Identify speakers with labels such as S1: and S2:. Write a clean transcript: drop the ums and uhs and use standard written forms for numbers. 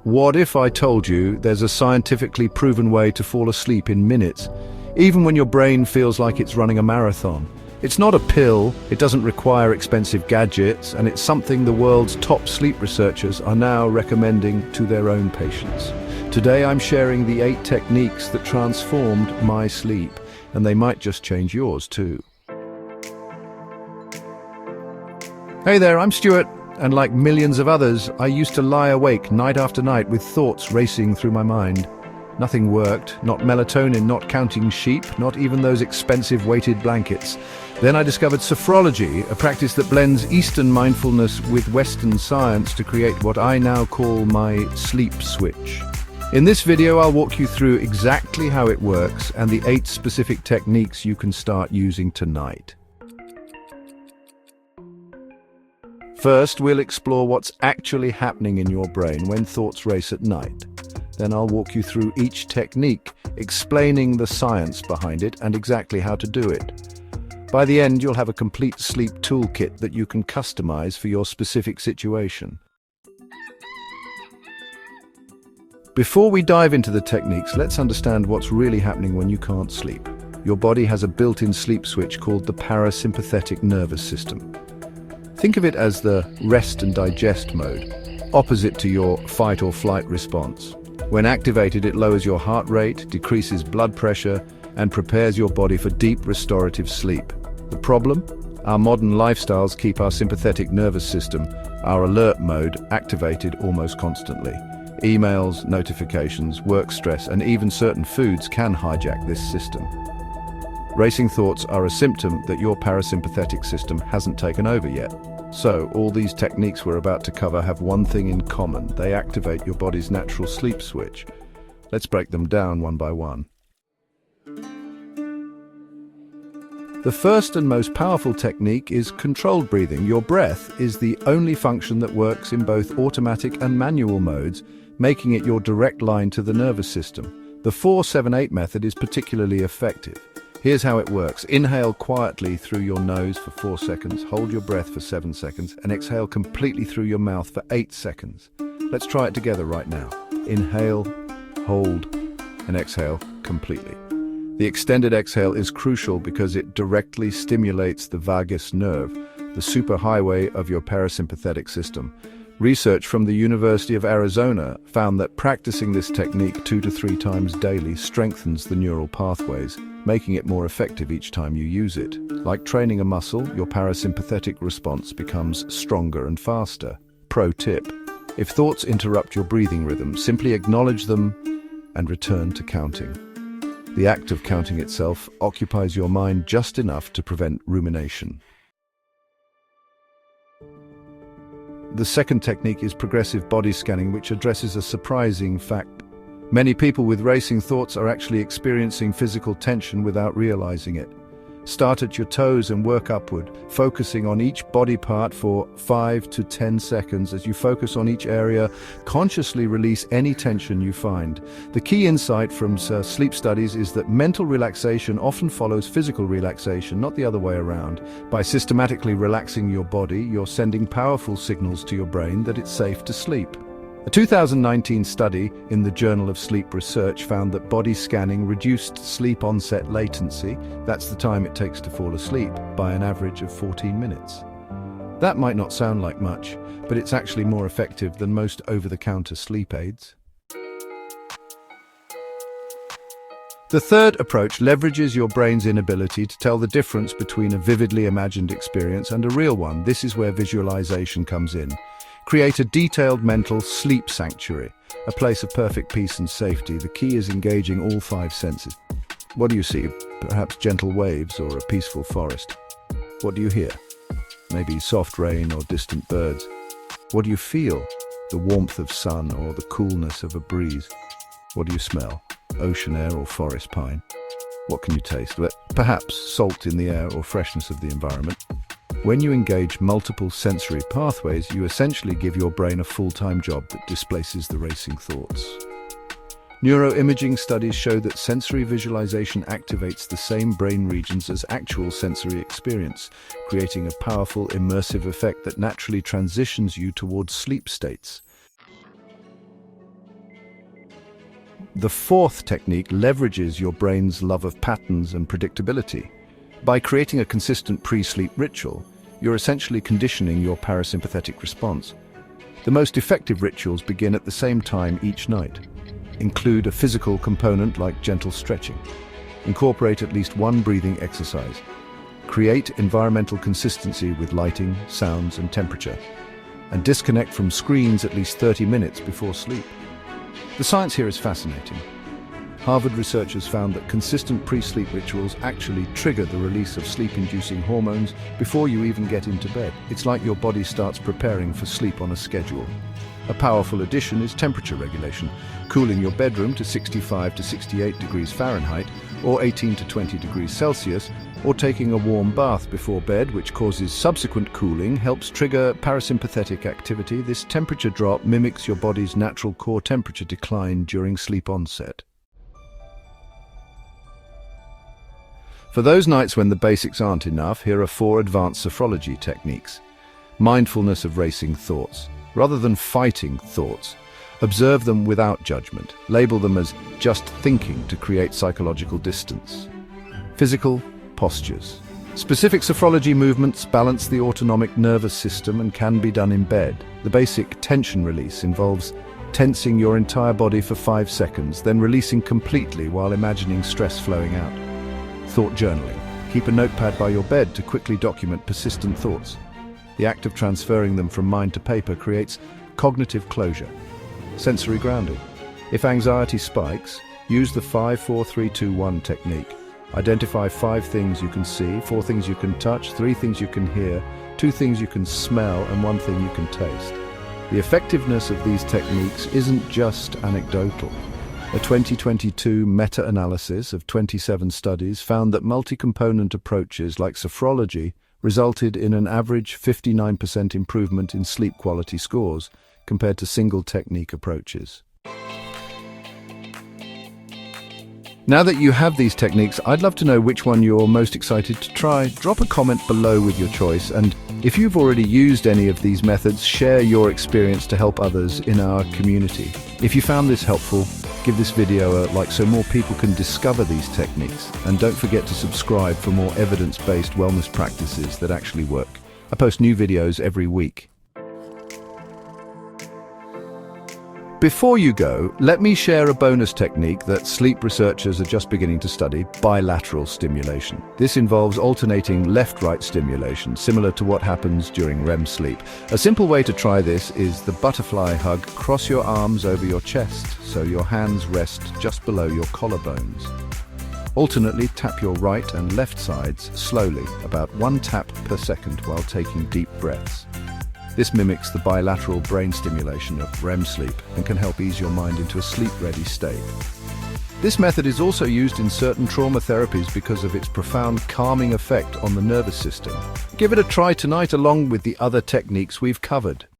S1: What if I told you there's a scientifically proven way to fall asleep in minutes, even when your brain feels like it's running a marathon? It's not a pill, it doesn't require expensive gadgets, and it's something the world's top sleep researchers are now recommending to their own patients. Today I'm sharing the 8 techniques that transformed my sleep, and they might just change yours too. Hey there, I'm Stuart. And like millions of others, I used to lie awake night after night with thoughts racing through my mind. Nothing worked, not melatonin, not counting sheep, not even those expensive weighted blankets. Then I discovered sophrology, a practice that blends Eastern mindfulness with Western science to create what I now call my sleep switch. In this video, I'll walk you through exactly how it works and the 8 specific techniques you can start using tonight. First, we'll explore what's actually happening in your brain when thoughts race at night. Then I'll walk you through each technique, explaining the science behind it and exactly how to do it. By the end, you'll have a complete sleep toolkit that you can customize for your specific situation. Before we dive into the techniques, let's understand what's really happening when you can't sleep. Your body has a built-in sleep switch called the parasympathetic nervous system. Think of it as the rest and digest mode, opposite to your fight or flight response. When activated, it lowers your heart rate, decreases blood pressure, and prepares your body for deep restorative sleep. The problem? Our modern lifestyles keep our sympathetic nervous system, our alert mode, activated almost constantly. Emails, notifications, work stress, and even certain foods can hijack this system. Racing thoughts are a symptom that your parasympathetic system hasn't taken over yet. So, all these techniques we're about to cover have one thing in common. They activate your body's natural sleep switch. Let's break them down one by one. The first and most powerful technique is controlled breathing. Your breath is the only function that works in both automatic and manual modes, making it your direct line to the nervous system. The 4-7-8 method is particularly effective. Here's how it works. Inhale quietly through your nose for 4 seconds, hold your breath for 7 seconds, and exhale completely through your mouth for 8 seconds. Let's try it together right now. Inhale, hold, and exhale completely. The extended exhale is crucial because it directly stimulates the vagus nerve, the superhighway of your parasympathetic system. Research from the University of Arizona found that practicing this technique 2 to 3 times daily strengthens the neural pathways, making it more effective each time you use it. Like training a muscle, your parasympathetic response becomes stronger and faster. Pro tip: if thoughts interrupt your breathing rhythm, simply acknowledge them and return to counting. The act of counting itself occupies your mind just enough to prevent rumination. The second technique is progressive body scanning, which addresses a surprising fact. Many people with racing thoughts are actually experiencing physical tension without realizing it. Start at your toes and work upward, focusing on each body part for 5 to 10 seconds. As you focus on each area, consciously release any tension you find. The key insight from sleep studies is that mental relaxation often follows physical relaxation, not the other way around. By systematically relaxing your body, you're sending powerful signals to your brain that it's safe to sleep. A 2019 study in the Journal of Sleep Research found that body scanning reduced sleep onset latency, that's the time it takes to fall asleep, by an average of 14 minutes. That might not sound like much, but it's actually more effective than most over-the-counter sleep aids. The third approach leverages your brain's inability to tell the difference between a vividly imagined experience and a real one. This is where visualization comes in. Create a detailed mental sleep sanctuary, a place of perfect peace and safety. The key is engaging all 5 senses. What do you see? Perhaps gentle waves or a peaceful forest. What do you hear? Maybe soft rain or distant birds. What do you feel? The warmth of sun or the coolness of a breeze. What do you smell? Ocean air or forest pine. What can you taste? Well, perhaps salt in the air or freshness of the environment. When you engage multiple sensory pathways, you essentially give your brain a full-time job that displaces the racing thoughts. Neuroimaging studies show that sensory visualization activates the same brain regions as actual sensory experience, creating a powerful, immersive effect that naturally transitions you towards sleep states. The fourth technique leverages your brain's love of patterns and predictability. By creating a consistent pre-sleep ritual, you're essentially conditioning your parasympathetic response. The most effective rituals begin at the same time each night. Include a physical component like gentle stretching. Incorporate at least one breathing exercise. Create environmental consistency with lighting, sounds, and temperature. And disconnect from screens at least 30 minutes before sleep. The science here is fascinating. Harvard researchers found that consistent pre-sleep rituals actually trigger the release of sleep-inducing hormones before you even get into bed. It's like your body starts preparing for sleep on a schedule. A powerful addition is temperature regulation, cooling your bedroom to 65 to 68 degrees Fahrenheit or 18 to 20 degrees Celsius, or taking a warm bath before bed, which causes subsequent cooling, helps trigger parasympathetic activity. This temperature drop mimics your body's natural core temperature decline during sleep onset. For those nights when the basics aren't enough, here are 4 advanced sophrology techniques. Mindfulness of racing thoughts. Rather than fighting thoughts, observe them without judgment. Label them as just thinking to create psychological distance. Physical postures. Specific sophrology movements balance the autonomic nervous system and can be done in bed. The basic tension release involves tensing your entire body for 5 seconds, then releasing completely while imagining stress flowing out. Thought journaling. Keep a notepad by your bed to quickly document persistent thoughts. The act of transferring them from mind to paper creates cognitive closure. Sensory grounding. If anxiety spikes, use the 5-4-3-2-1 technique. Identify 5 things you can see, 4 things you can touch, 3 things you can hear, 2 things you can smell, and 1 thing you can taste. The effectiveness of these techniques isn't just anecdotal. A 2022 meta-analysis of 27 studies found that multi-component approaches like sophrology resulted in an average 59% improvement in sleep quality scores compared to single-technique approaches. Now that you have these techniques, I'd love to know which one you're most excited to try. Drop a comment below with your choice, and if you've already used any of these methods, share your experience to help others in our community. If you found this helpful, give this video a like so more people can discover these techniques. And don't forget to subscribe for more evidence-based wellness practices that actually work. I post new videos every week. Before you go, let me share a bonus technique that sleep researchers are just beginning to study: bilateral stimulation. This involves alternating left-right stimulation, similar to what happens during REM sleep. A simple way to try this is the butterfly hug. Cross your arms over your chest so your hands rest just below your collarbones. Alternately tap your right and left sides slowly, about 1 tap per second, while taking deep breaths. This mimics the bilateral brain stimulation of REM sleep and can help ease your mind into a sleep-ready state. This method is also used in certain trauma therapies because of its profound calming effect on the nervous system. Give it a try tonight along with the other techniques we've covered.